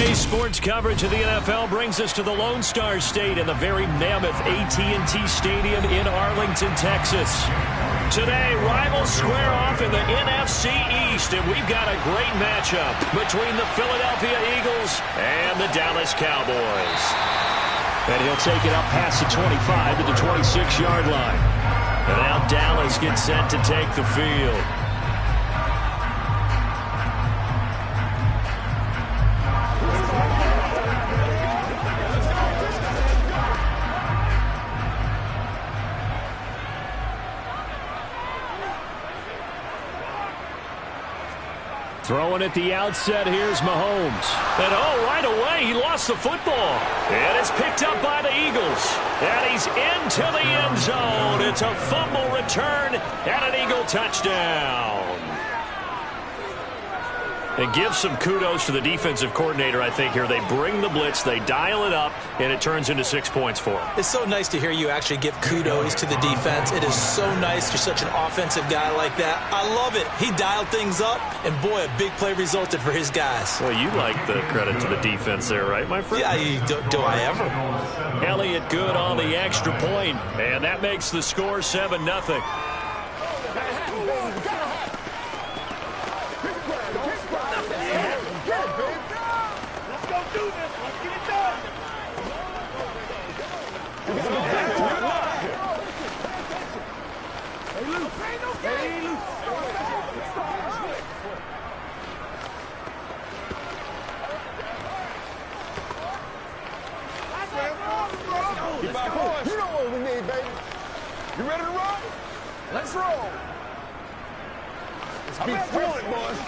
Today's sports coverage of the NFL brings us to the Lone Star State and the very mammoth AT&T Stadium in Arlington, Texas. Today, rivals square off in the NFC East, and we've got a great matchup between the Philadelphia Eagles and the Dallas Cowboys. And he'll take it up past the 25 to the 26-yard line. And now Dallas gets set to take the field. Throwing at the outset, here's Mahomes. And right away, he lost the football. And it's picked up by the Eagles. And he's into the end zone. It's a fumble return and an Eagle touchdown. And give some kudos to the defensive coordinator, I think, here. They bring the blitz, they dial it up, and it turns into 6 points for them. It's so nice to hear you actually give kudos to the defense. It is so nice. You're such an offensive guy like that. I love it. He dialed things up, and boy, a big play resulted for his guys. Well, you like the credit to the defense there, right, my friend? Yeah, do I ever? Elliott good on the extra point, and that makes the score 7-0. You know what we need, baby. You ready to roll? Let's roll. Let's keep feeling, boys.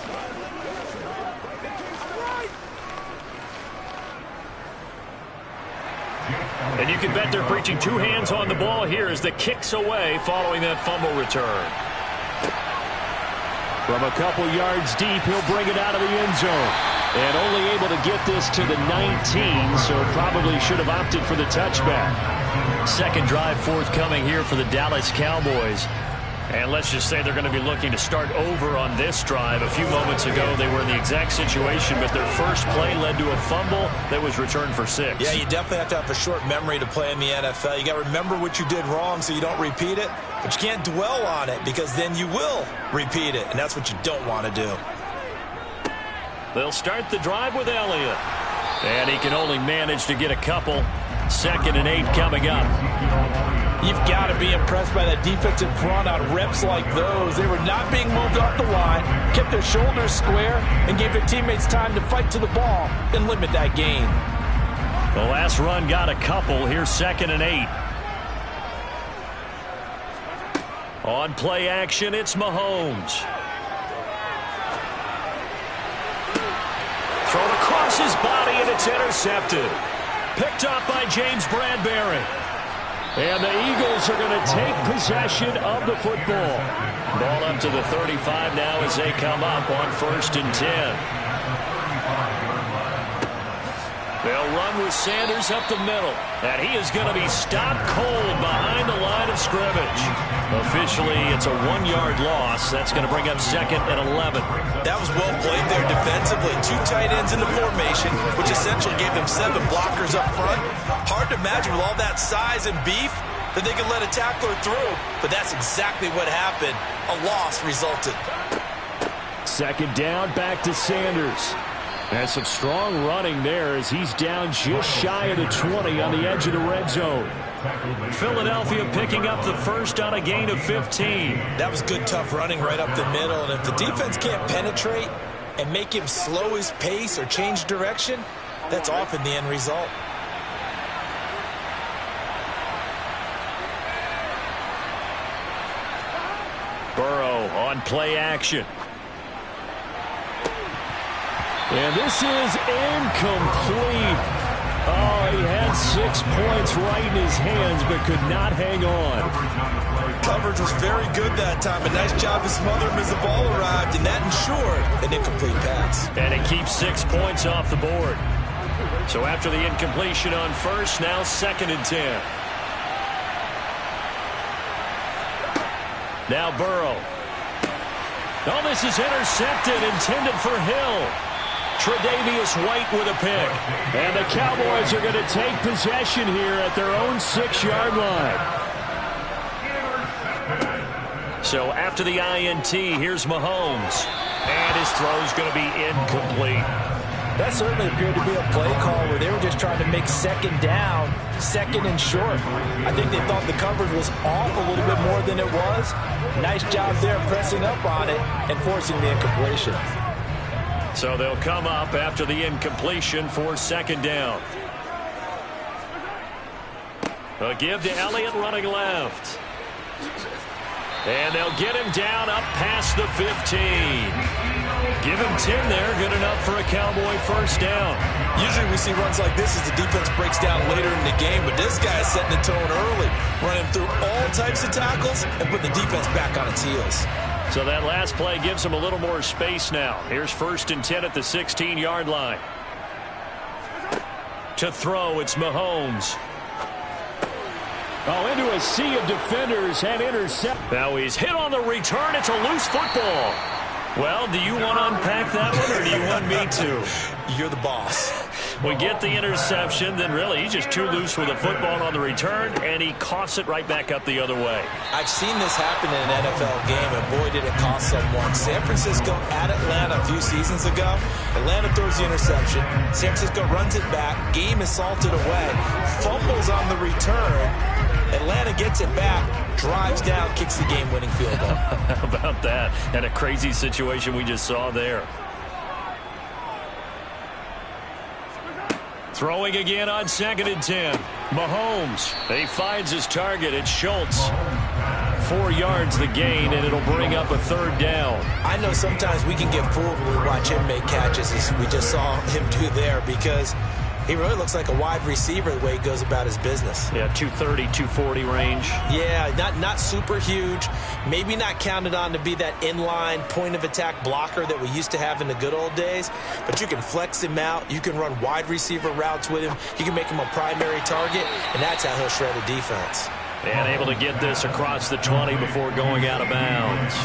And you can bet they're preaching two hands on the ball here as the kick's away following that fumble return. From a couple yards deep, he'll bring it out of the end zone. And only able to get this to the 19, so probably should have opted for the touchback. Second drive forthcoming here for the Dallas Cowboys. And let's just say they're going to be looking to start over on this drive. A few moments ago, they were in the exact situation, but their first play led to a fumble that was returned for 6. Yeah, you definitely have to have a short memory to play in the NFL. You got to remember what you did wrong so you don't repeat it, but you can't dwell on it because then you will repeat it, and that's what you don't want to do. They'll start the drive with Elliott. And he can only manage to get a couple. 2nd and 8 coming up. You've got to be impressed by that defensive front on reps like those. They were not being moved off the line, kept their shoulders square, and gave their teammates time to fight to the ball and limit that gain. The last run got a couple. Here's 2nd and 8. On play action, it's Mahomes. Thrown across his body, and it's intercepted. Picked up by James Bradbury. And the Eagles are going to take possession of the football. Ball up to the 35 now as they come up on 1st and 10. They'll run with Sanders up the middle. And he is going to be stopped cold behind the line of scrimmage. Officially, it's a 1-yard loss. That's going to bring up 2nd and 11. That was well played there defensively. 2 tight ends in the formation, which essentially gave them 7 blockers up front. Hard to imagine with all that size and beef that they could let a tackler through. But that's exactly what happened. A loss resulted. 2nd down, back to Sanders. And some strong running there as he's down just shy of the 20 on the edge of the red zone. Philadelphia picking up the first on a gain of 15. That was good, tough running right up the middle. And if the defense can't penetrate and make him slow his pace or change direction, that's often the end result. Burrow on play action. And this is incomplete. Oh, he had 6 points right in his hands, but could not hang on. Coverage was very good that time. A nice job to smother him as the ball arrived, and that ensured an incomplete pass. And it keeps 6 points off the board. So after the incompletion on first, now 2nd and 10. Now Burrow. Oh, this is intercepted, intended for Hill. Tre'Davious White with a pick. And the Cowboys are going to take possession here at their own 6-yard line. So after the INT, here's Mahomes. And his throw's going to be incomplete. That certainly appeared to be a play call where they were just trying to make second down, second and short. I think they thought the coverage was off a little bit more than it was. Nice job there pressing up on it and forcing the incompletion. So they'll come up after the incompletion for second down. A give to Elliott running left. And they'll get him down up past the 15. Give him 10 there. Good enough for a Cowboy first down. Usually we see runs like this as the defense breaks down later in the game, but this guy is setting the tone early, running through all types of tackles and putting the defense back on its heels. So that last play gives him a little more space now. Here's 1st and 10 at the 16-yard line. To throw, it's Mahomes. Oh, into a sea of defenders and intercept. Now he's hit on the return. It's a loose football. Well, do you want to unpack that one, or do you want me to? You're the boss. We get the interception, then really he's just too loose with the football on the return, and he coughs it right back up the other way. I've seen this happen in an NFL game, and boy, did it cost someone. San Francisco at Atlanta a few seasons ago. Atlanta throws the interception. San Francisco runs it back. Game is salted away. Fumbles on the return. Atlanta gets it back, drives down, kicks the game-winning field goal. How about that? And a crazy situation we just saw there. Throwing again on 2nd and 10. Mahomes. He finds his target. It's Schultz. 4 yards the gain, and it'll bring up a 3rd down. I know sometimes we can get fooled when we watch him make catches, as we just saw him do there, because he really looks like a wide receiver the way he goes about his business. Yeah, 230, 240 range. Yeah, not super huge. Maybe not counted on to be that inline point-of-attack blocker that we used to have in the good old days. But you can flex him out. You can run wide receiver routes with him. You can make him a primary target, and that's how he'll shred a defense. And able to get this across the 20 before going out of bounds.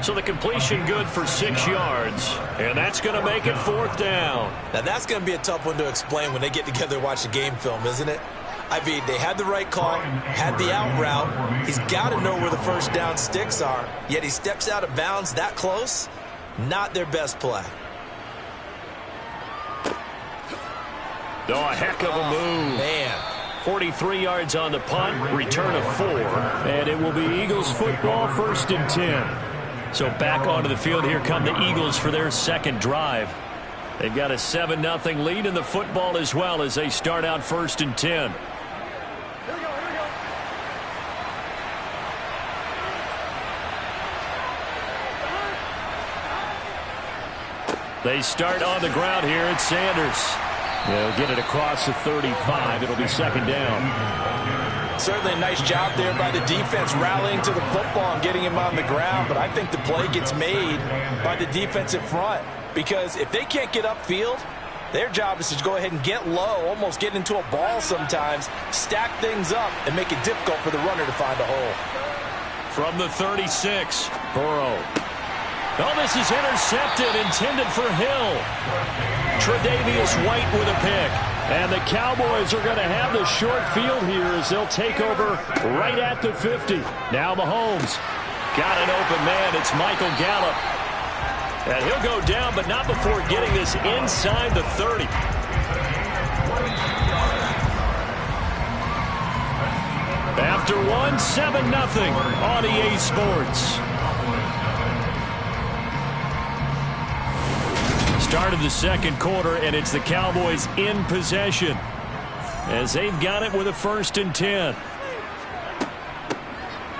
So the completion good for 6 yards, and that's going to make it 4th down. Now that's going to be a tough one to explain when they get together and watch the game film, isn't it? I mean, they had the right call, had the out route. He's got to know where the first down sticks are, yet he steps out of bounds that close. Not their best play. Oh, a heck of a move. Man. 43 yards on the punt, return of 4, and it will be Eagles football, 1st and 10. So back onto the field, here come the Eagles for their second drive. They've got a 7-0 lead in the football as well as they start out 1st and 10. They start on the ground here at Sanders. They'll get it across the 35. It'll be 2nd down. Certainly a nice job there by the defense rallying to the football and getting him on the ground, but I think the play gets made by the defensive front, because if they can't get upfield, their job is to go ahead and get low, almost get into a ball sometimes, stack things up, and make it difficult for the runner to find a hole. From the 36, Burrow. Oh, this is intercepted, intended for Hill. Tre'Davious White with a pick. And the Cowboys are going to have the short field here as they'll take over right at the 50. Now Mahomes got an open man. It's Michael Gallup. And he'll go down, but not before getting this inside the 30. After one, 7-0 on EA Sports. Start of the second quarter, and it's the Cowboys in possession as they've got it with a 1st and 10.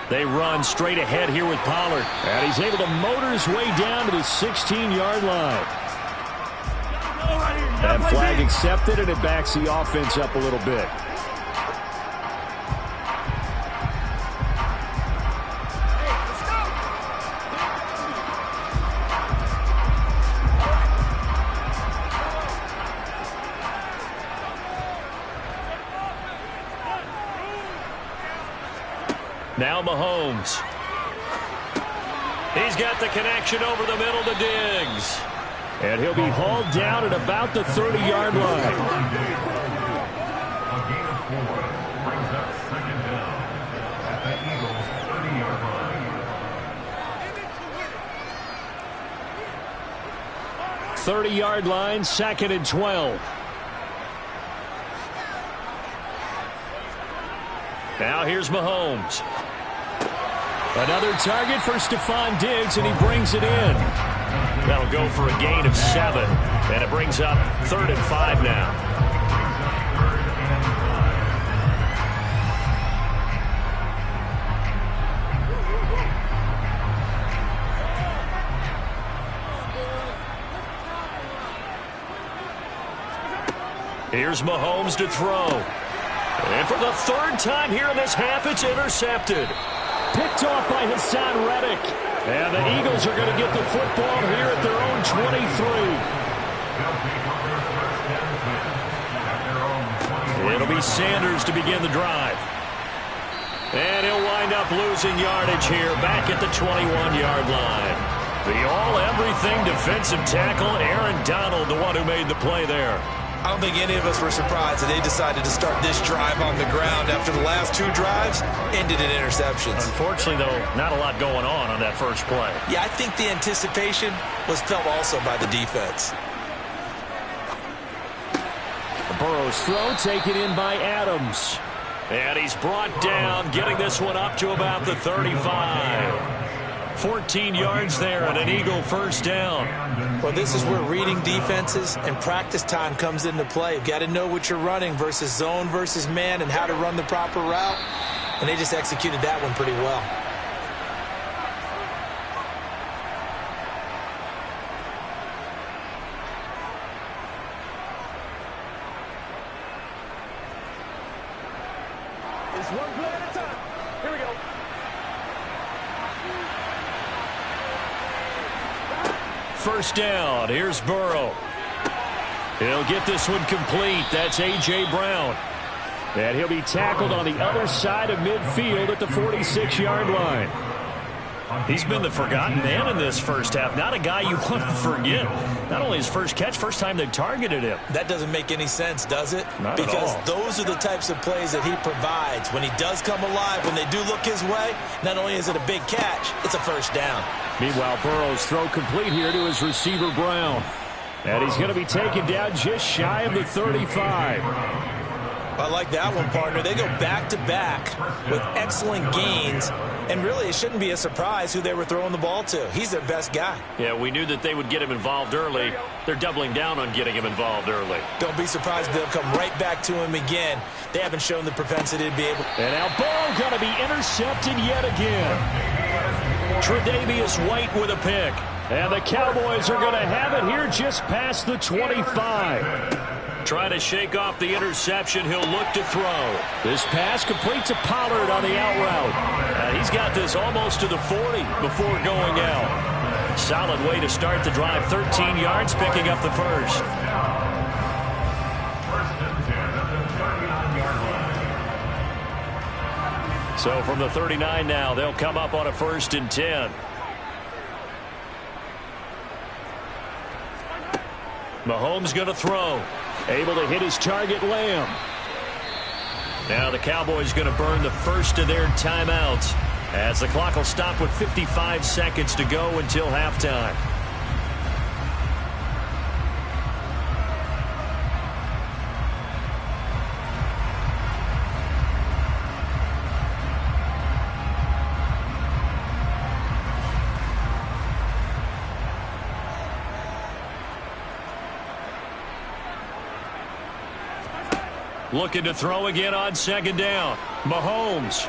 They run straight ahead here with Pollard, and he's able to motor his way down to the 16-yard line. That flag accepted, and it backs the offense up a little bit. Now Mahomes. He's got the connection over the middle to Diggs. And he'll be hauled down at about the 30-yard line. A gain of 4 brings up second down at the Eagles' 30-yard line. 30-yard line, 2nd and 12. Now here's Mahomes. Another target for Stephon Diggs, and he brings it in. That'll go for a gain of 7, and it brings up 3rd and 5 now. Here's Mahomes to throw. And for the 3rd time here in this half, it's intercepted. Picked off by Hassan Reddick. And the Eagles are going to get the football here at their own 23. It'll be Sanders to begin the drive. And he'll wind up losing yardage here back at the 21-yard line. The all-everything defensive tackle, Aaron Donald, the one who made the play there. I don't think any of us were surprised that they decided to start this drive on the ground after the last 2 drives ended in interceptions. Unfortunately, though, not a lot going on that first play. Yeah, I think the anticipation was felt also by the defense. Burrow's throw taken in by Adams. And he's brought down, getting this one up to about the 35. 14 yards there and an Eagle first down. Well, this is where reading defenses and practice time comes into play. You've got to know what you're running versus zone versus man and how to run the proper route. And they just executed that one pretty well. It's one play at a time. Here we go. First down. Here's Burrow. He'll get this one complete. That's A.J. Brown. And he'll be tackled on the other side of midfield at the 46-yard line. He's been the forgotten man in this first half. Not a guy you want to forget. Not only his first catch, first time they've targeted him. That doesn't make any sense, does it? Not because at all. Those are the types of plays that he provides. When he does come alive, when they do look his way, not only is it a big catch, it's a first down. Meanwhile, Burrow's throw complete here to his receiver, Brown. And he's going to be taken down just shy of the 35. I like that one, partner. They go back-to-back with excellent gains, and really it shouldn't be a surprise who they were throwing the ball to. He's their best guy. Yeah, we knew that they would get him involved early. They're doubling down on getting him involved early. Don't be surprised if they'll come right back to him again. They haven't shown the propensity to be able. And now Burrow going to be intercepted yet again. Tre'Davious White with a pick. And the Cowboys are going to have it here just past the 25. Trying to shake off the interception. He'll look to throw. This pass complete to Pollard on the out route. He's got this almost to the 40 before going out. Solid way to start the drive. 13 yards, picking up the first. So from the 39 now, they'll come up on a 1st and 10. Mahomes going to throw. Able to hit his target, Lamb. Now the Cowboys going to burn the first of their timeouts as the clock will stop with 55 seconds to go until halftime. Looking to throw again on 2nd down. Mahomes.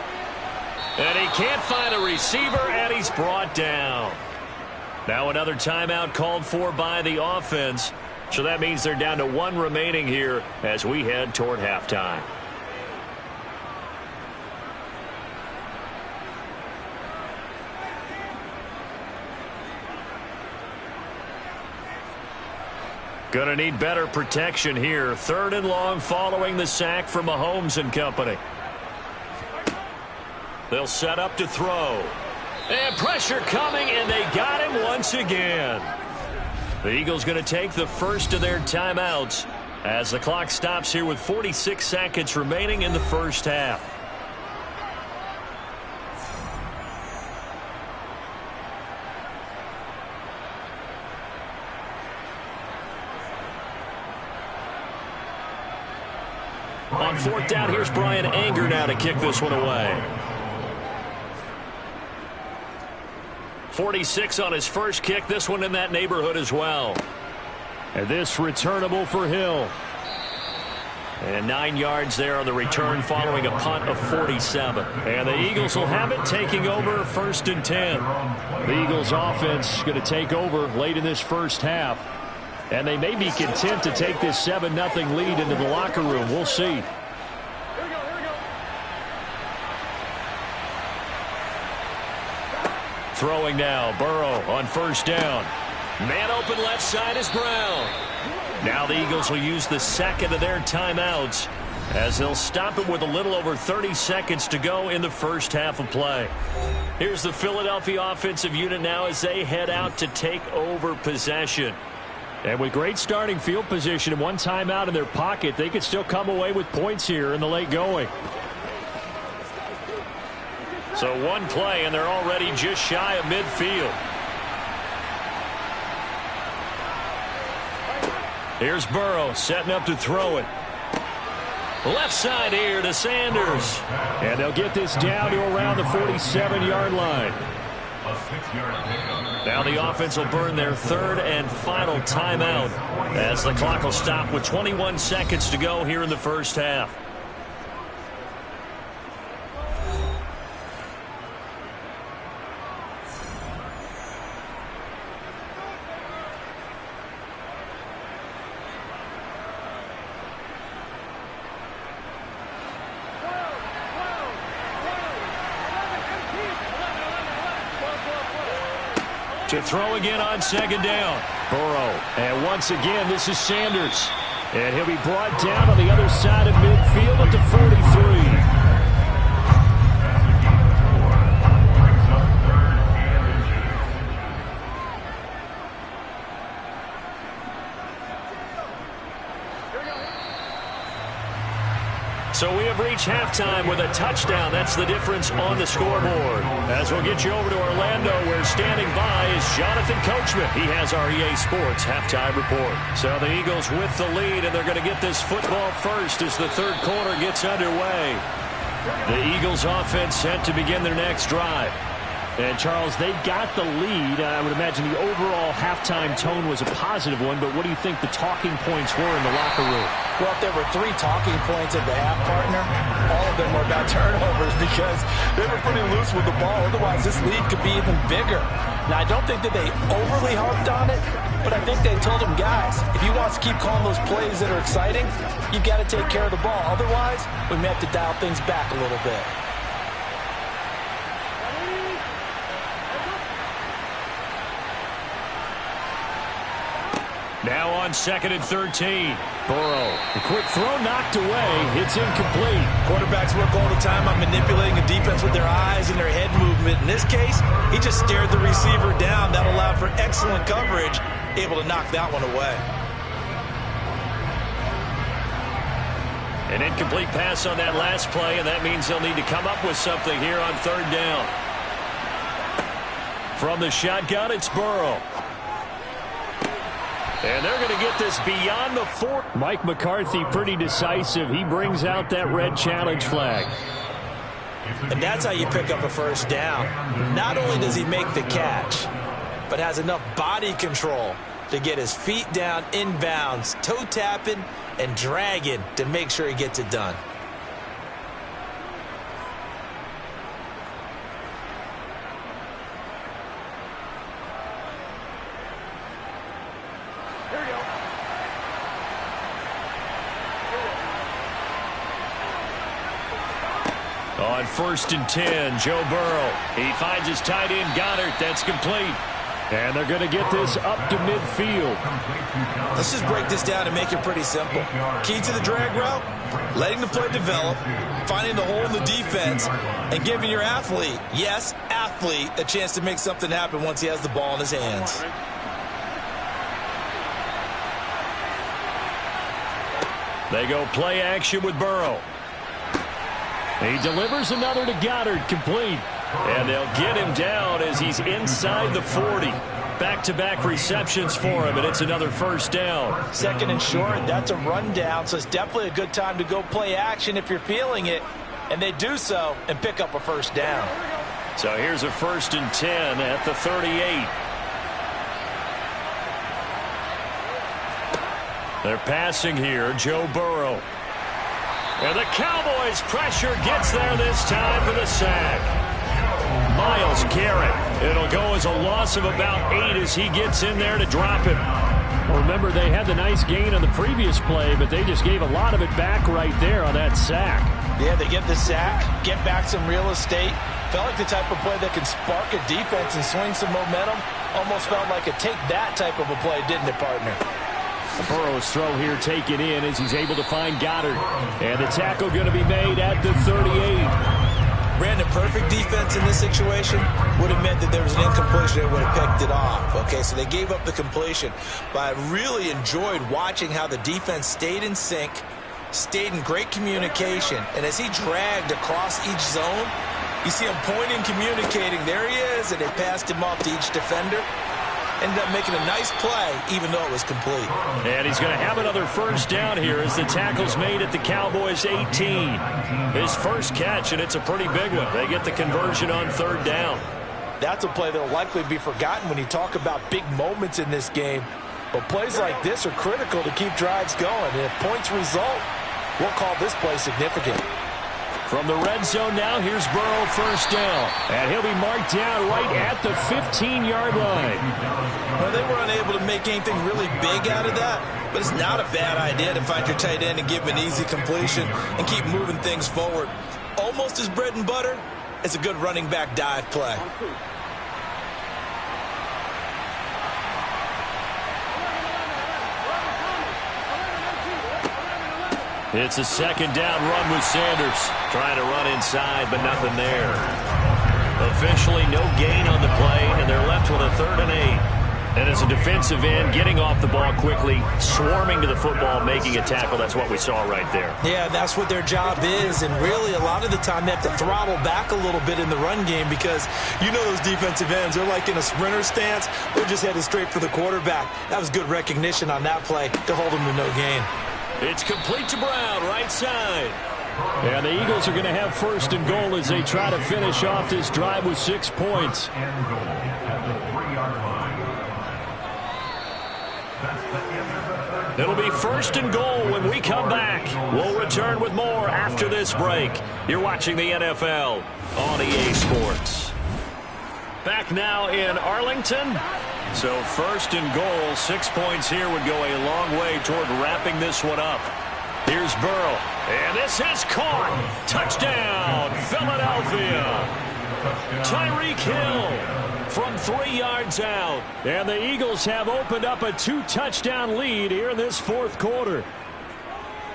And he can't find a receiver, and he's brought down. Now another timeout called for by the offense. So that means they're down to 1 remaining here as we head toward halftime. Going to need better protection here. 3rd and long following the sack from Mahomes and company. They'll set up to throw. And pressure coming, and they got him once again. The Eagles going to take the first of their timeouts as the clock stops here with 46 seconds remaining in the first half. On fourth down, here's Brian Anger now to kick this one away. 46 on his first kick. This one in that neighborhood as well. And this returnable for Hill. And 9 yards there on the return following a punt of 47. And the Eagles will have it taking over first and 10. The Eagles offense going to take over late in this first half. And they may be content to take this 7-0 lead into the locker room. We'll see. Throwing now, Burrow on first down. Man open left side is Brown. Now the Eagles will use the second of their timeouts as they'll stop it with a little over 30 seconds to go in the first half of play. Here's the Philadelphia offensive unit now as they head out to take over possession. And with great starting field position and one timeout in their pocket, they could still come away with points here in the late going. So one play, and they're already just shy of midfield. Here's Burrow setting up to throw it. Left side here to Sanders. And they'll get this down to around the 47-yard line. Now the offense will burn their third and final timeout as the clock will stop with 21 seconds to go here in the first half. To throw again on second down. Burrow. And once again, this is Sanders. And he'll be brought down on the other side of midfield at the 43. So we have reached halftime with a touchdown. That's the difference on the scoreboard. As we'll get you over to Orlando, where standing by is Jonathan Coachman. He has our EA Sports halftime report. So the Eagles with the lead, and they're going to get this football first as the third quarter gets underway. The Eagles offense set to begin their next drive. And, Charles, they got the lead. I would imagine the overall halftime tone was a positive one, but what do you think the talking points were in the locker room? Well, if there were 3 talking points at the half, partner, all of them were about turnovers because they were pretty loose with the ball. Otherwise, this lead could be even bigger. Now, I don't think that they overly harped on it, but I think they told them, guys, if you want to keep calling those plays that are exciting, you've got to take care of the ball. Otherwise, we may have to dial things back a little bit. Now on second and 13. Burrow. A quick throw knocked away. It's incomplete. Quarterbacks work all the time on manipulating a defense with their eyes and their head movement. In this case, he just stared the receiver down. That allowed for excellent coverage, able to knock that one away. An incomplete pass on that last play, and that means they'll need to come up with something here on third down. From the shotgun, it's Burrow. And they're going to get this beyond the 4. Mike McCarthy pretty decisive. He brings out that red challenge flag. And that's how you pick up a first down. Not only does he make the catch, but has enough body control to get his feet down inbounds, toe tapping and dragging to make sure he gets it done. On first and 10, Joe Burrow. He finds his tight end, Goddard. That's complete. And they're going to get this up to midfield. Let's just break this down and make it pretty simple. Key to the drag route, letting the play develop, finding the hole in the defense, and giving your athlete, yes, athlete, a chance to make something happen once he has the ball in his hands. They go play action with Burrow. He delivers another to Goddard, complete. And they'll get him down as he's inside the 40. Back-to-back receptions for him, and it's another first down. Second and short, that's a rundown, so it's definitely a good time to go play action if you're feeling it. And they do so and pick up a first down. So here's a 1st and 10 at the 38. They're passing here, Joe Burrow. And the Cowboys' pressure gets there this time for the sack. Myles Garrett. It'll go as a loss of about 8 as he gets in there to drop him. Well, remember, they had the nice gain on the previous play, but they just gave a lot of it back right there on that sack. Yeah, they get the sack, get back some real estate. Felt like the type of play that can spark a defense and swing some momentum. Almost felt like a take-that type of a play, didn't it, partner? Burrow's throw here taken in as he's able to find Goddard. And the tackle going to be made at the 38. Brandon, perfect defense in this situation would have meant that there was an incompletion that would have picked it off. Okay, so they gave up the completion. But I really enjoyed watching how the defense stayed in sync, stayed in great communication. And as he dragged across each zone, you see him pointing, communicating. There he is, and they passed him off to each defender. Ended up making a nice play, even though it was complete. And he's going to have another first down here as the tackle's made at the Cowboys' 18. His first catch, and it's a pretty big one. They get the conversion on 3rd down. That's a play that will likely be forgotten when you talk about big moments in this game. But plays like this are critical to keep drives going. And if points result, we'll call this play significant. From the red zone now, here's Burrow, first down. And he'll be marked down right at the 15-yard line. Well, they were unable to make anything really big out of that, but it's not a bad idea to find your tight end and give him an easy completion and keep moving things forward. Almost as bread and butter as a good running back dive play. It's a 2nd down run with Sanders. Trying to run inside, but nothing there. Officially no gain on the play, and they're left with a 3rd and 8. And as a defensive end, getting off the ball quickly, swarming to the football, making a tackle. That's what we saw right there. Yeah, that's what their job is. And really, a lot of the time, they have to throttle back a little bit in the run game because you know those defensive ends, they're like in a sprinter stance. They're just headed straight for the quarterback. That was good recognition on that play to hold them to no gain. It's complete to Brown, right side. And the Eagles are going to have 1st and goal as they try to finish off this drive with 6 points. And goal at the 3-yard line. That's the end of the 3rd. It'll be 1st and goal when we come back. We'll return with more after this break. You're watching the NFL on EA Sports. Back now in Arlington. So 1st and goal, 6 points here would go a long way toward wrapping this one up. Here's Burrow, and this is caught. Touchdown, Philadelphia. Tyreek Hill from 3 yards out. And the Eagles have opened up a 2-touchdown lead here in this 4th quarter.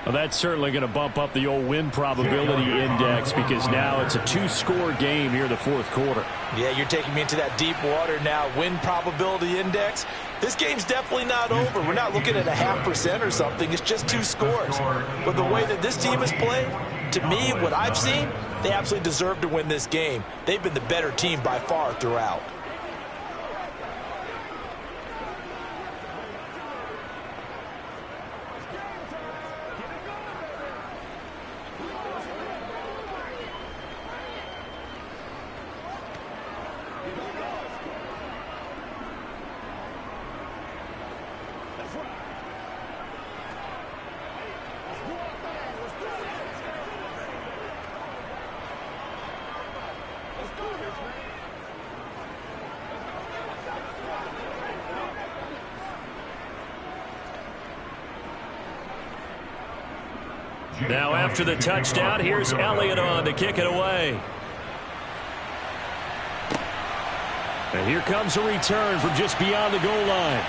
Well, that's certainly going to bump up the old win probability index because now it's a 2-score game here in the 4th quarter. Yeah, you're taking me into that deep water now. Win probability index. This game's definitely not over. We're not looking at a 0.5% or something. It's just 2 scores. But the way that this team has played, to me, what I've seen, they absolutely deserve to win this game. They've been the better team by far throughout. Now after the touchdown, here's Elliott on to kick it away. And here comes a return from just beyond the goal line.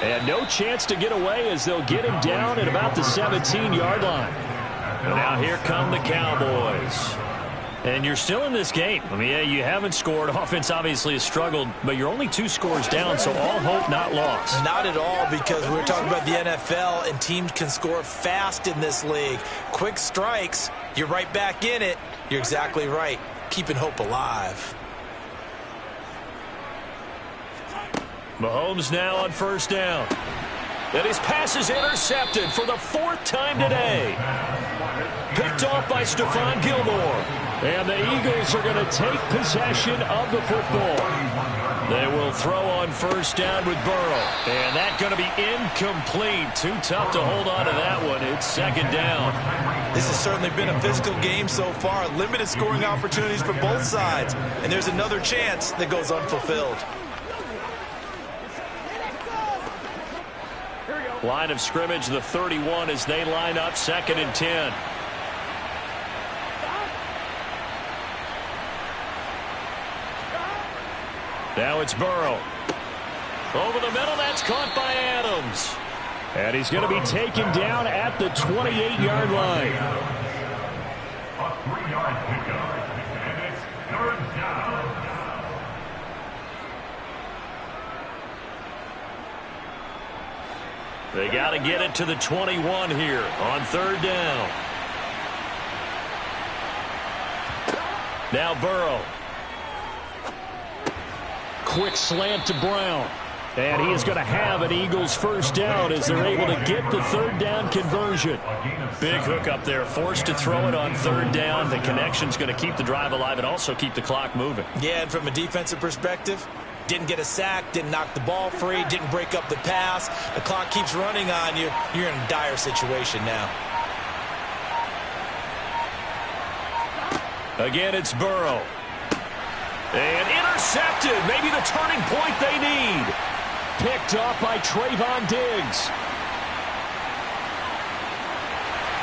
And no chance to get away as they'll get him down at about the 17-yard line. And now here come the Cowboys. And you're still in this game. I mean, yeah, you haven't scored. Offense obviously has struggled, but you're only 2 scores down, so all hope not lost. Not at all, because we're talking about the NFL, and teams can score fast in this league. Quick strikes, you're right back in it. You're exactly right. Keeping hope alive. Mahomes now on first down. And his pass is intercepted for the 4th time today. Picked off by Stephon Gilmore. And the Eagles are going to take possession of the football. They will throw on first down with Burrow. And that's going to be incomplete. Too tough to hold on to that one. It's 2nd down. This has certainly been a physical game so far. Limited scoring opportunities for both sides. And there's another chance that goes unfulfilled. Line of scrimmage, the 31 as they line up 2nd and 10. Now it's Burrow. Over the middle, that's caught by Adams. And he's going to be taken down at the 28-yard line. A 3-yard pickup, and it's 3rd down. They got to get it to the 21 here on 3rd down. Now Burrow. Quick slant to Brown. And he is going to have an Eagles first down as they're able to get the 3rd down conversion. Big hook up there. Forced to throw it on 3rd down. The connection's going to keep the drive alive and also keep the clock moving. Yeah, and from a defensive perspective, didn't get a sack, didn't knock the ball free, didn't break up the pass. The clock keeps running on you. You're in a dire situation now. Again, it's Burrow. And intercepted. Maybe the turning point they need. Picked off by Trayvon Diggs.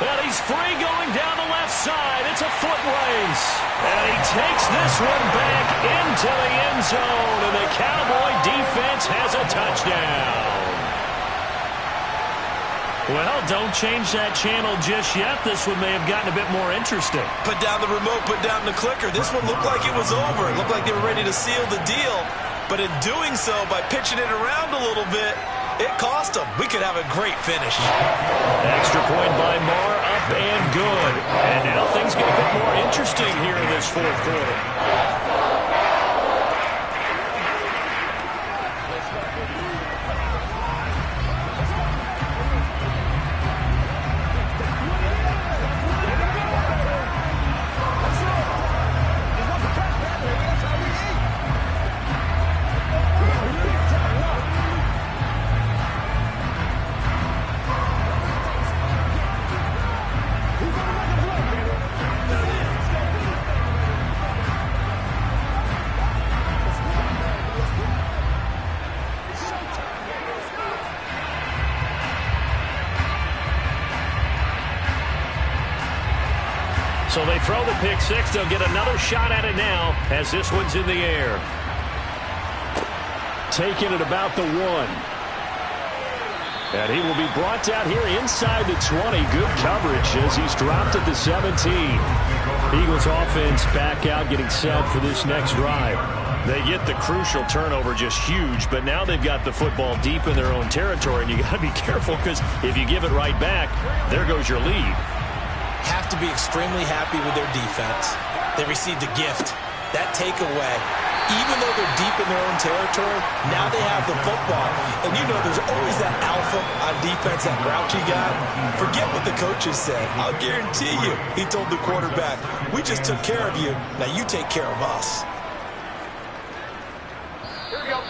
And he's free going down the left side. It's a foot race. And he takes this one back into the end zone. And the Cowboy defense has a touchdown. Well, don't change that channel just yet. This one may have gotten a bit more interesting. Put down the remote, put down the clicker. This one looked like it was over. It looked like they were ready to seal the deal. But in doing so, by pitching it around a little bit, it cost them. We could have a great finish. Extra point by Moore, up and good. And now things get a bit more interesting here in this 4th quarter. So they throw the pick six. They'll get another shot at it now as this one's in the air. Taking it about the 1. And he will be brought down here inside the 20. Good coverage as he's dropped at the 17. Eagles offense back out getting set for this next drive. They get the crucial turnover, just huge, but now they've got the football deep in their own territory, and you got to be careful because if you give it right back, there goes your lead. Have to be extremely happy with their defense. They received a gift. That takeaway, even though they're deep in their own territory, now they have the football. And you know there's always that alpha on defense, that grouchy guy. Forget what the coaches said. I'll guarantee you, he told the quarterback, we just took care of you. Now you take care of us. Here we go.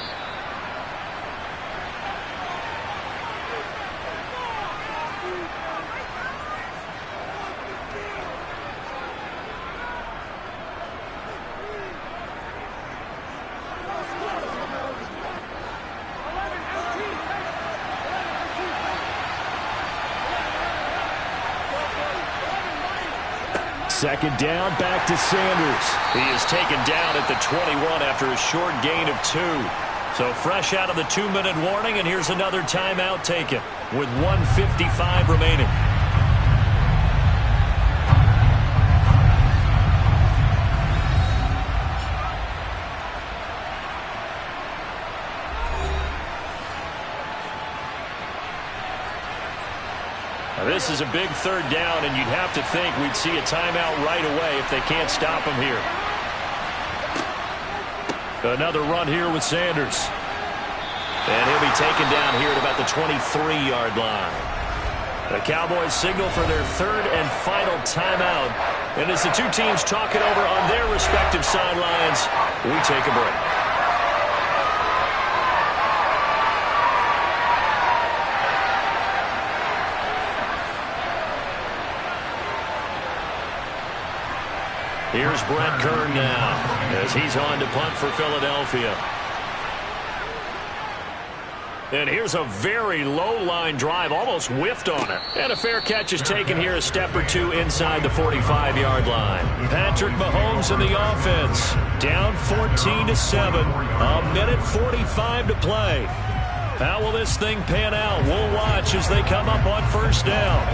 Second down, back to Sanders. He is taken down at the 21 after a short gain of 2. So fresh out of the 2-minute warning, and here's another timeout taken with 1:55 remaining. This is a big third down, and you'd have to think we'd see a timeout right away if they can't stop him here. Another run here with Sanders. And he'll be taken down here at about the 23-yard line. The Cowboys signal for their third and final timeout. And as the two teams talk it over on their respective sidelines, we take a break. Here's Brett Kern now as he's on to punt for Philadelphia. And here's a very low-line drive, almost whiffed on it. And a fair catch is taken here a step or two inside the 45-yard line. Patrick Mahomes in the offense. Down 14-7. A minute 45 to play. How will this thing pan out? We'll watch as they come up on first down.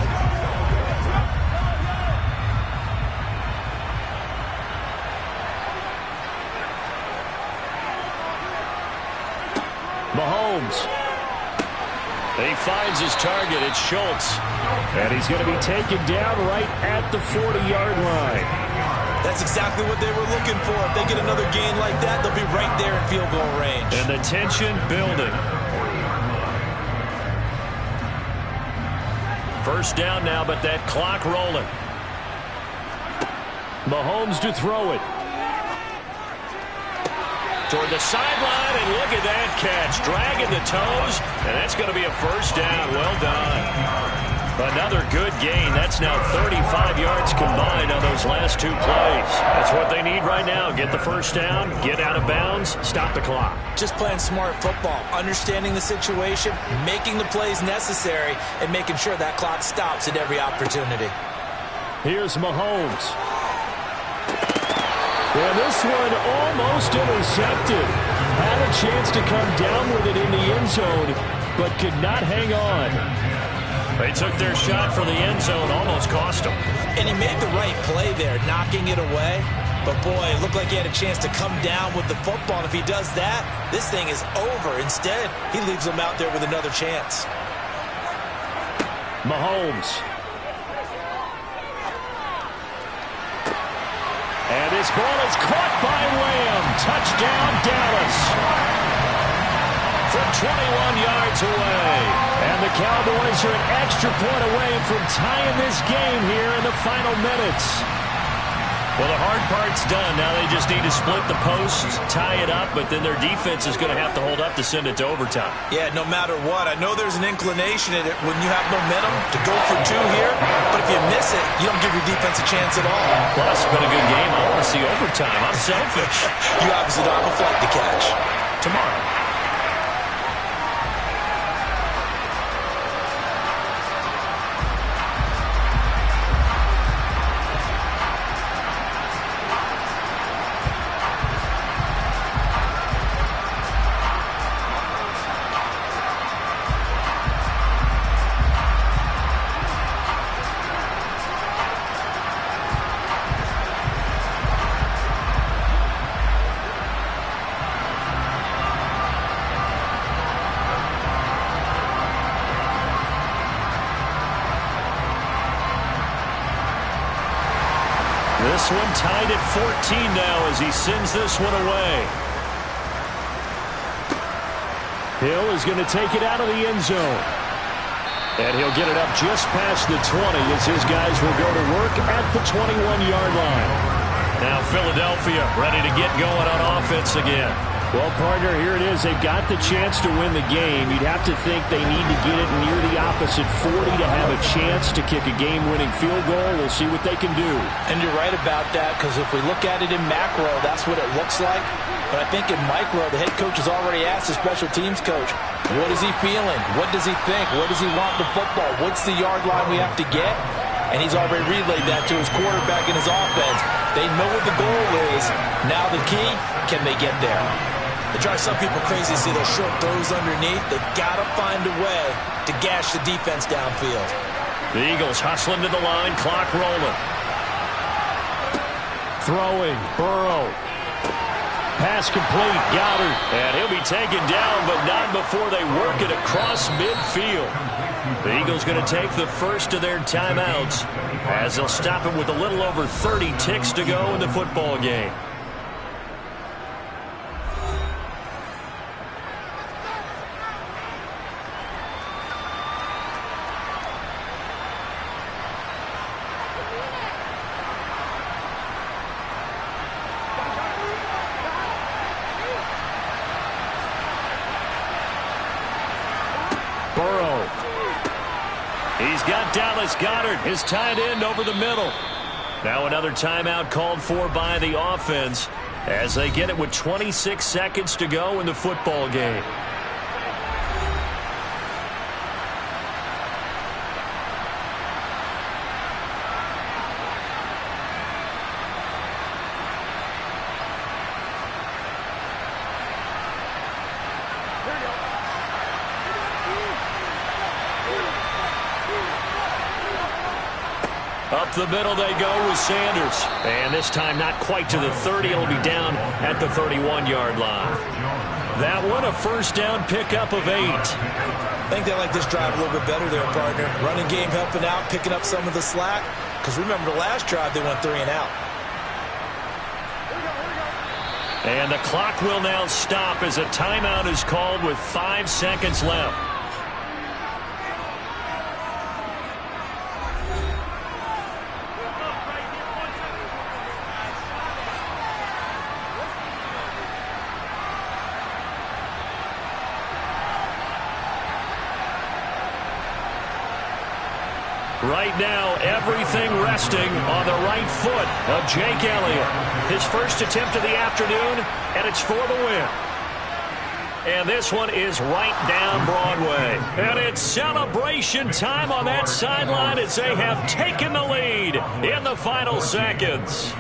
Mahomes. He finds his target. It's Schultz. And he's going to be taken down right at the 40-yard line. That's exactly what they were looking for. If they get another gain like that, they'll be right there in field goal range. And the tension building. First down now, but that clock rolling. Mahomes to throw it. Toward the sideline, and look at that catch. Dragging the toes, and that's going to be a first down. Well done. Another good gain. That's now 35 yards combined on those last two plays. That's what they need right now. Get the first down, get out of bounds, stop the clock. Just playing smart football, understanding the situation, making the plays necessary, and making sure that clock stops at every opportunity. Here's Mahomes. And this one almost intercepted. Had a chance to come down with it in the end zone, but could not hang on. They took their shot for the end zone, almost cost them. And he made the right play there, knocking it away. But, boy, it looked like he had a chance to come down with the football. And if he does that, this thing is over. Instead, he leaves him out there with another chance. Mahomes. And this ball is caught by Lamb. Touchdown, Dallas. From 21 yards away. And the Cowboys are an extra point away from tying this game here in the final minutes. Well, the hard part's done. Now they just need to split the posts, tie it up, but then their defense is going to have to hold up to send it to overtime. Yeah, no matter what. I know there's an inclination in it when you have momentum to go for two here, but if you miss it, you don't give your defense a chance at all. Plus, it's been a good game. I want to see overtime. I'm selfish. You obviously don't have a flight to catch. Tomorrow. This one tied at 14 now as he sends this one away. Hill is going to take it out of the end zone. And he'll get it up just past the 20 as his guys will go to work at the 21-yard line. Now Philadelphia ready to get going on offense again. Well, partner, here it is. They've got the chance to win the game. You'd have to think they need to get it near the opposite 40 to have a chance to kick a game-winning field goal. We'll see what they can do. And you're right about that, because if we look at it in macro, that's what it looks like. But I think in micro, the head coach has already asked the special teams coach, what is he feeling? What does he think? What does he want the football? What's the yard line we have to get? And he's already relayed that to his quarterback and his offense. They know what the goal is. Now the key, can they get there? It drives some people crazy to see those short throws underneath. They've got to find a way to gash the defense downfield. The Eagles hustling to the line, clock rolling. Throwing, Burrow. Pass complete, Goddard. And he'll be taken down, but not before they work it across midfield. The Eagles going to take the first of their timeouts as they'll stop it with a little over 30 ticks to go in the football game. He's got Dallas Goedert, his tight end, over the middle. Now another timeout called for by the offense as they get it with 26 seconds to go in the football game. Up the middle they go with Sanders. And this time not quite to the 30. It'll be down at the 31-yard line. That one a first down pickup of 8. I think they like this drive a little bit better there, partner. Running game helping out, picking up some of the slack. Because remember, the last drive they went 3 and out. And the clock will now stop as a timeout is called with 5 seconds left. Right now, everything resting on the right foot of Jake Elliott. His first attempt of the afternoon, and it's for the win. And this one is right down Broadway. And it's celebration time on that sideline as they have taken the lead in the final seconds.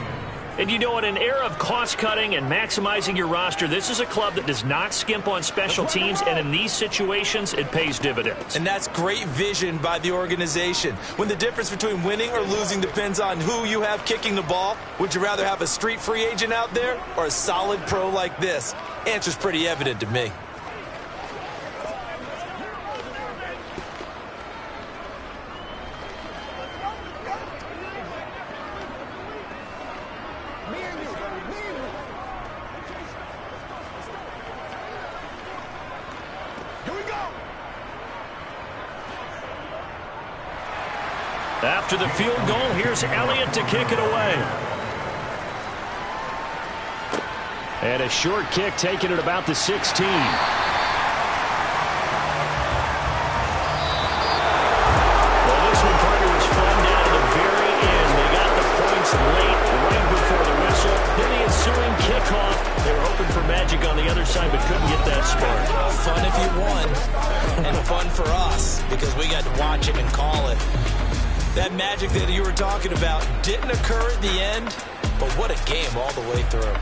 And you know, in an era of cost-cutting and maximizing your roster, this is a club that does not skimp on special teams, and in these situations, it pays dividends. And that's great vision by the organization. When the difference between winning or losing depends on who you have kicking the ball, would you rather have a street free agent out there or a solid pro like this? Answer's pretty evident to me. After the field goal, here's Elliott to kick it away. And a short kick taken at about the 16. Well, this one, partner, was fun down to the very end. They got the points late, right before the whistle. Then the ensuing kickoff. They were hoping for magic on the other side, but couldn't get that spark. Fun if you won, and fun for us, because we got to watch it and call it. That magic that you were talking about didn't occur at the end, but what a game all the way through.